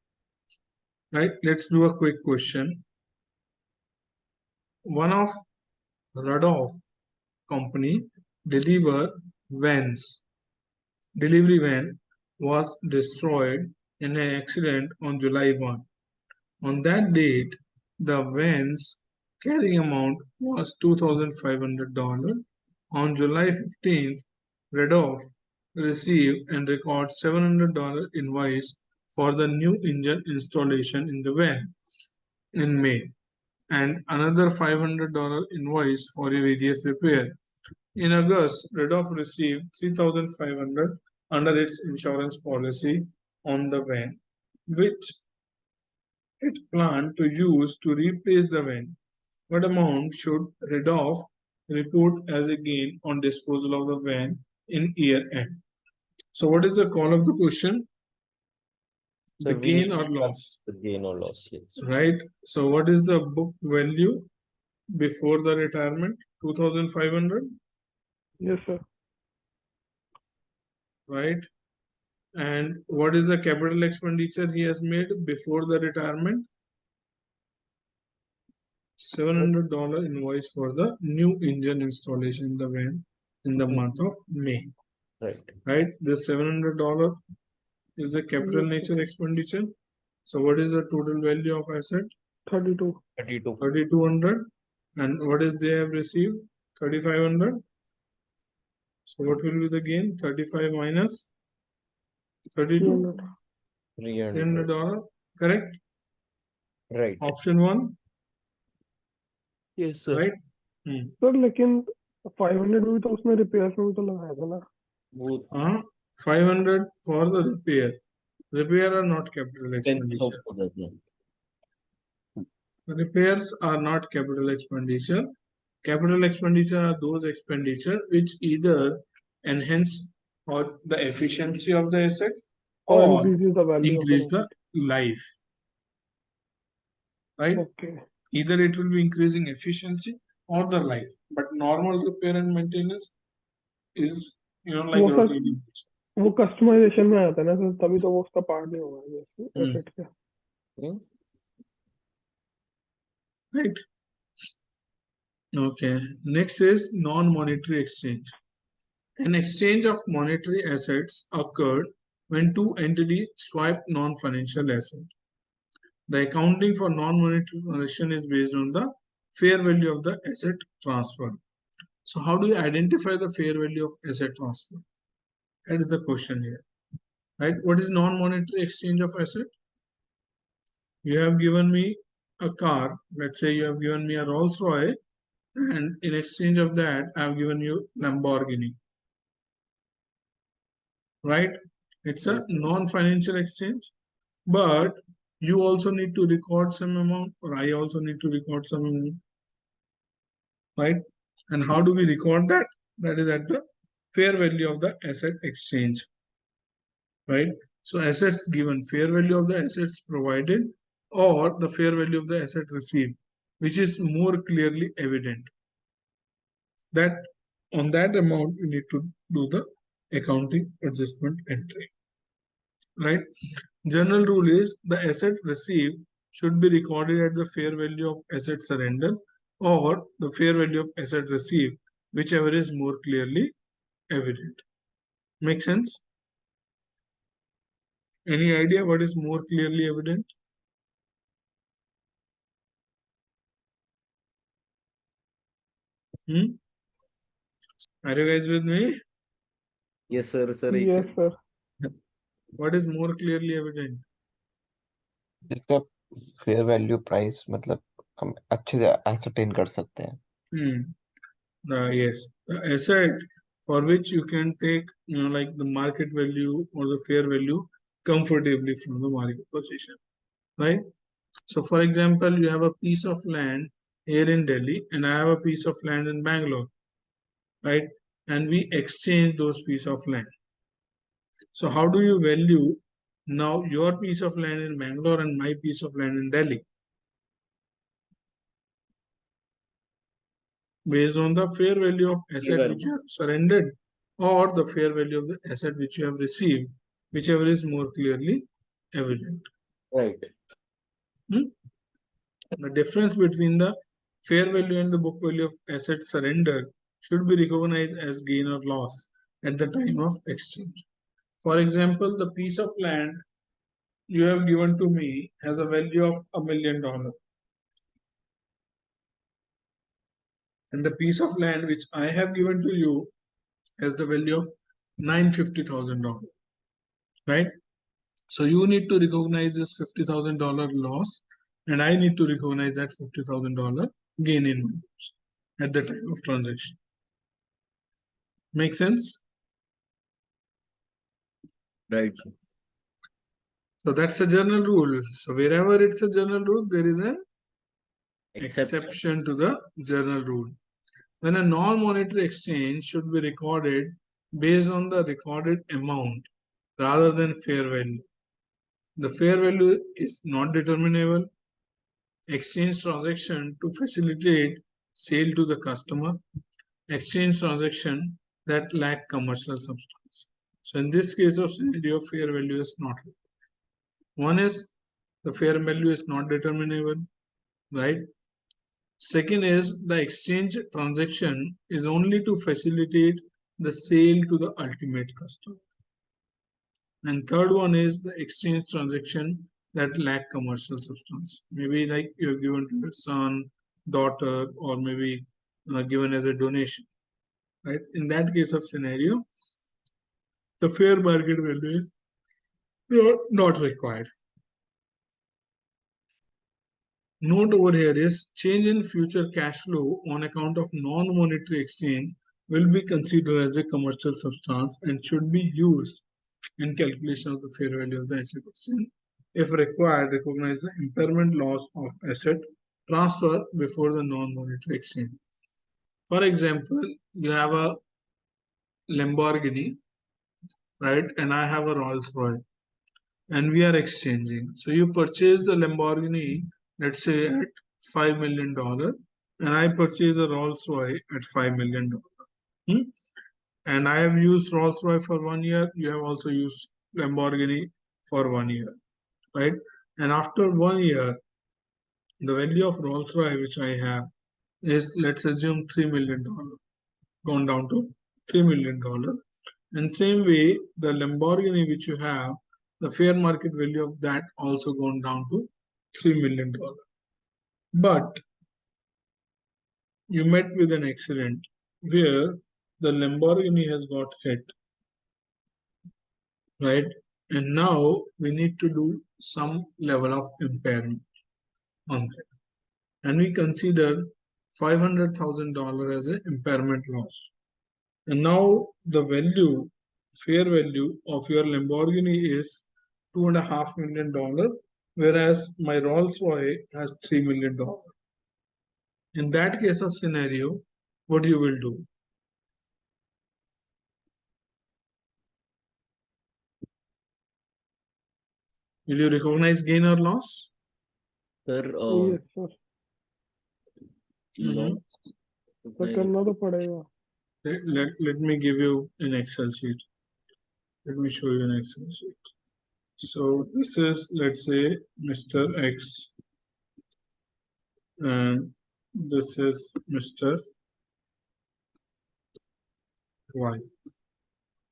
Right? Let's do a quick question. One of Rudolph company delivery van was destroyed in an accident on July 1. On that date, the van's carrying amount was $2,500. On July 15th, Rudolph received and recorded $700 invoice for the new engine installation in the van in May, and another $500 invoice for a radius repair. In August, Rudolph received $3,500 under its insurance policy on the van, which it planned to use to replace the van. What amount should Rudolph report as a gain on disposal of the van in year end? So what is the call of the question? Sir, The we gain need or to loss? the gain or loss, yes. Right. So what is the book value before the retirement? 2,500. Yes, sir. Right. And what is the capital expenditure he has made before the retirement? $700 invoice for the new engine installation in the van in the month of May. Right. Right. This $700 is the capital Yes, sir. nature expenditure. So what is the total value of asset? 32. 3,200. And what is they have received? 3,500. So what will be the gain? 35 minus 32. 300. $300. Correct? Right. Option 1. Yes, sir. Right? Sir लेकिन 500 भी तो उसमें repairs में भी तो लगाया था ना. वो 500 for the repair. Repair are not capital expenditure. Repairs are not capital expenditure. Capital expenditure are those expenditure which either enhance or the efficiency of the asset Or or increases the value increase of the the life. Right? Okay. Either it will be increasing efficiency or the life. But normal repair and maintenance is, like वो sir routine. वो customization में आता है ना sir, तभी तो वो उसका पार्ट नहीं होगा एसेट का. Right. Okay. Next is non-monetary exchange. An exchange of monetary assets occurred when two entities swap non-financial assets. The accounting for non-monetary transaction is based on the fair value of the asset transfer. So how do you identify the fair value of asset transfer? That is the question here. Right? What is non-monetary exchange of asset? You have given me a car. Let's say you have given me a Rolls-Royce, and in exchange of that, I have given you Lamborghini. Right? It's a non-financial exchange, but you also need to record some amount, or I also need to record some amount. Right? And how do we record that? That is at the fair value of the asset exchange. Right? So assets given, fair value of the assets provided, or the fair value of the asset received, which is more clearly evident. That on that amount you need to do the accounting adjustment entry. Right? General rule is the asset received should be recorded at the fair value of asset surrender or the fair value of asset received, whichever is more clearly evident. Make sense? Any idea what is more clearly evident? Are you guys with me? Yes, sir. Yes, sir. What is more clearly evident? जिसका fair value price मतलब हम अच्छे से ascertain कर सकते हैं. Yes, the asset for which you can take, like the market value or the fair value comfortably from the market position, right? So, for example, you have a piece of land here in Delhi, and I have a piece of land in Bangalore, right? And we exchange those piece of land. So, how do you value now your piece of land in Bangalore and my piece of land in Delhi? Based on the fair value of asset which you have surrendered or the fair value of the asset which you have received. whichever is more clearly evident. Right. The difference between the fair value and the book value of asset surrendered should be recognized as gain or loss at the time of exchange. For example, the piece of land you have given to me has a value of $1 million. And the piece of land which I have given to you has the value of $950,000. Right? So you need to recognize this $50,000 loss, and I need to recognize that $50,000 gain in my books at the time of transaction. Make sense? Right. So that's a general rule. So wherever it's a general rule, there is an exception to the general rule. When a non-monetary exchange should be recorded based on the recorded amount rather than fair value. The fair value is not determinable. Exchange transaction to facilitate sale to the customer. Exchange transaction that lack commercial substance. So in this case of scenario, fair value is not required. One is the fair value is not determinable, right? Second is the exchange transaction is only to facilitate the sale to the ultimate customer. And third one is the exchange transaction that lack commercial substance. Maybe like you're given to your son, daughter, or maybe given as a donation, right? In that case of scenario, the fair market value is not required. Note over here is change in future cash flow on account of non-monetary exchange will be considered as a commercial substance and should be used in calculation of the fair value of the asset exchange. If required, recognize the impairment loss of asset transfer before the non-monetary exchange. For example, you have a Lamborghini, right? And I have a Rolls-Royce, and we are exchanging. So you purchase the Lamborghini, let's say at $5 million, and I purchase a Rolls-Royce at $5 million. And I have used Rolls-Royce for 1 year. You have also used Lamborghini for 1 year, right? And after 1 year, the value of Rolls-Royce which I have is, let's assume $3 million, gone down to $3 million. And same way, the Lamborghini which you have, the fair market value of that also gone down to $3 million. But you met with an accident where the Lamborghini has got hit, right? And now we need to do some level of impairment on that. And we consider $500,000 as an impairment loss. And now the value, fair value of your Lamborghini is $2.5 million, whereas my Rolls-Royce has $3 million. In that case of scenario, what you will do? Will you recognize gain or loss? Sir, Yes, sir. loss. तो करना तो पड़ेगा. Let me give you an Excel sheet. Let me show you an Excel sheet. So this is, let's say, Mr. X, and this is Mr. Y.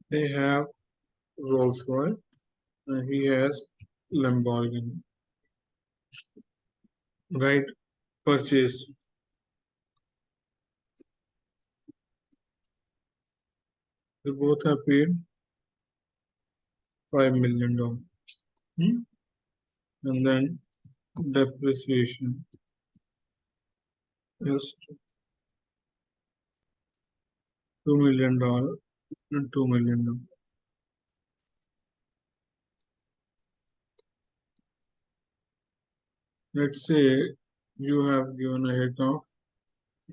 They have Rolls-Royce and he has Lamborghini, right? Purchase. They both have paid $5 million. And then depreciation is $2 million and $2 million. Let's say you have given a hit of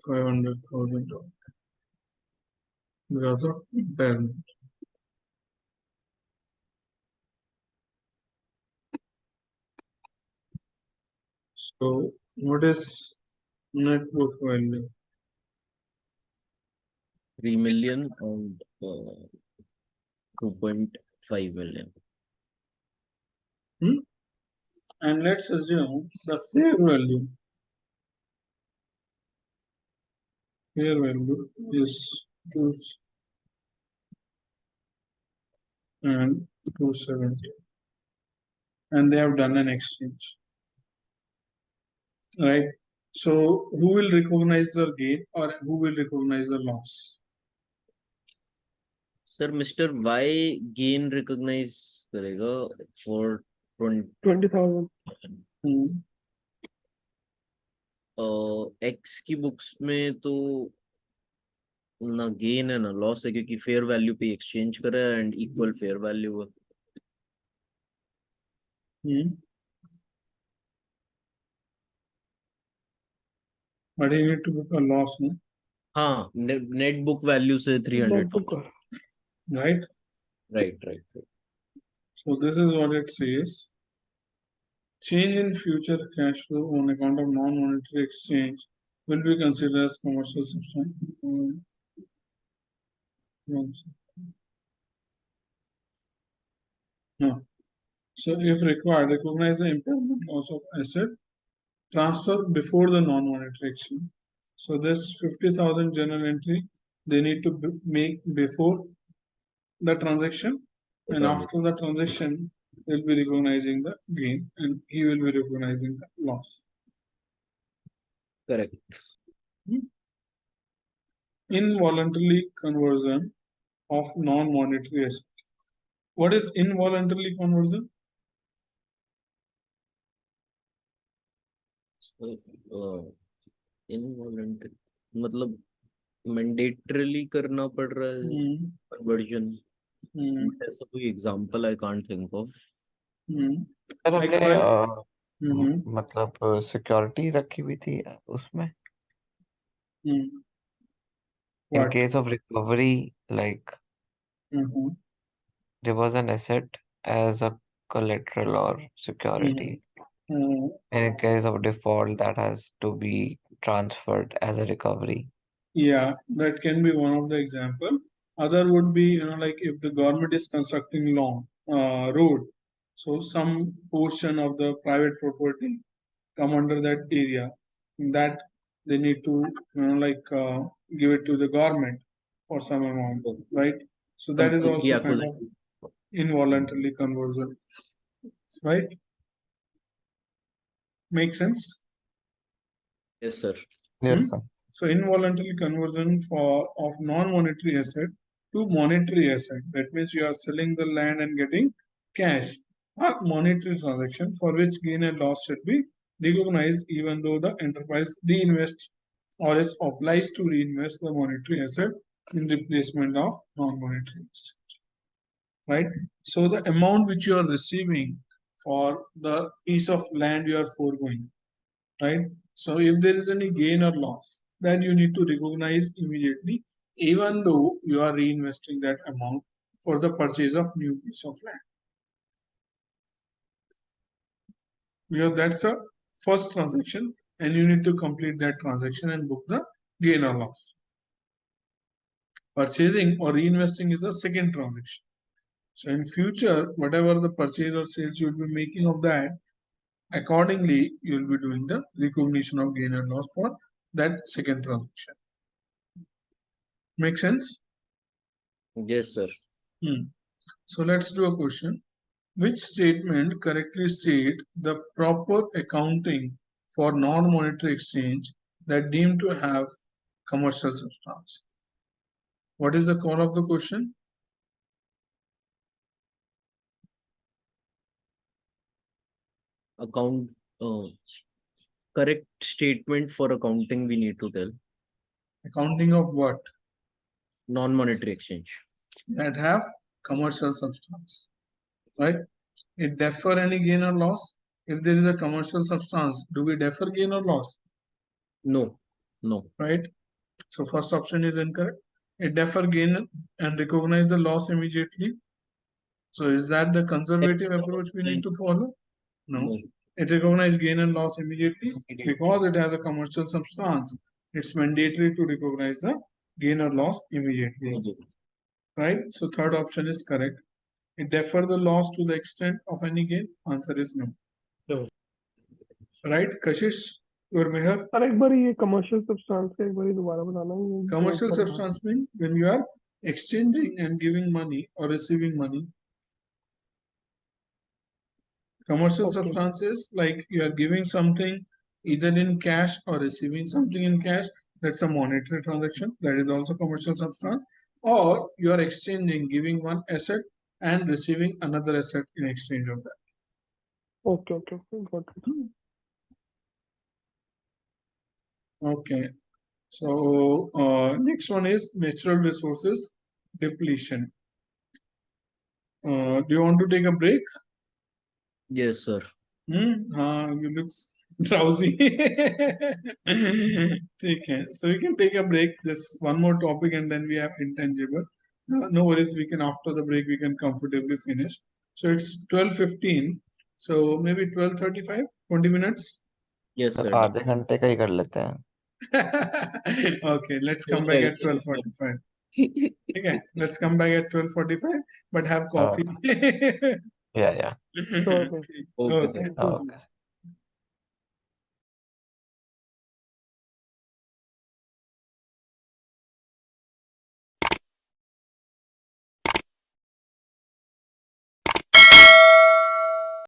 $500,000 because of impairment. So what is net book value? 3 million and 2.5 million. And let's assume the fair value is 2 and 270, and they have done an exchange, right? So who will recognize the gain or who will recognize the loss? Sir, Mr. Y gain recognize करेगा for 20,000. X की books में तो ना gain है ना loss है क्योंकि fair value पे एक्सचेंज करा है एंड इक्वल फेयर वैल्यू है. But you need to book a loss, no? हाँ, नेट बुक वैल्यू से 300. Right? Right. So this is what it says. Change in future cash flow on account of non-monetary exchange will be considered as commercial substance. No. So if required, recognize the impairment loss of asset transfer before the non-monetary exchange. So this 50,000 journal entry they need to make before the transaction, and after the transaction they'll be recognizing the gain and he will be recognizing the loss. Correct. Involuntarily conversion of non-monetary asset. What is involuntarily conversion? Involuntary मतलब mandatorily करना पड़ रहा है conversion. ऐसा कोई example I can't think of. Sir हमने मतलब security रखी हुई थी उसमें. In case of recovery, like there was an asset as a collateral or security. In case of default, that has to be transferred as a recovery. Yeah, that can be one of the example. Other would be, like if the government is constructing road, so some portion of the private property come under that area, that they need to, give it to the government for some amount, right? So that is also kind of involuntarily conversion, right? Make sense? Yes, sir. Yes, sir. So involuntary conversion of non-monetary asset to monetary asset. That means you are selling the land and getting cash. A monetary transaction for which gain and loss should be recognized even though the enterprise reinvests or is obliged to reinvest the monetary asset in replacement of non-monetary asset. Right? So the amount which you are receiving for the piece of land you are foregoing. Right? So if there is any gain or loss, then you need to recognize immediately, even though you are reinvesting that amount for the purchase of new piece of land. Because that's a first transaction and you need to complete that transaction and book the gain or loss. Purchasing or reinvesting is the second transaction. So in future, whatever the purchase or sales you will be making of that, accordingly, you will be doing the recognition of gain and loss for that second transaction. Make sense? Yes, sir. So let's do a question. Which statement correctly state the proper accounting for non-monetary exchange that deemed to have commercial substance? What is the core of the question? Correct statement for accounting we need to tell. Accounting of what? Non-monetary exchange. That have commercial substance, right? It defer any gain or loss. If there is a commercial substance, do we defer gain or loss? No. Right? So first option is incorrect. It defer gain and recognize the loss immediately. So is that the conservative approach we need to follow? No. It recognizes gain and loss immediately because it has a commercial substance. It's mandatory to recognize the gain or loss immediately. Right? So third option is correct. It defer the loss to the extent of any gain. Answer is no. No. Right, Kashish or Meher? Sir एक बार ये commercial substance का एक बार दोबारा बताना ये जो Commercial पढ़ना है। substance means when you are exchanging and giving money or receiving money. Commercial Okay. substances like you are giving something either in cash or receiving something in cash. That's a monetary transaction. That is also commercial substance. Or you are exchanging, giving one asset and receiving another asset in exchange of that. Okay, got it. Okay. So next one is natural resources depletion. Do you want to take a break? Yes, sir. You look drowsy. Okay, so we can take a break. Just one more topic, and then we have intangible. No worries. We can after the break we can comfortably finish. So it's 12:15. So maybe 12:35, 20 minutes. Yes, sir. आधे घंटे का ही कर लेते हैं. Okay, let's come back at 12:45. Okay, let's come back at 12:45, but have coffee. Yeah. Sure, sir. Okay. Okay, sir. Thank you. Okay.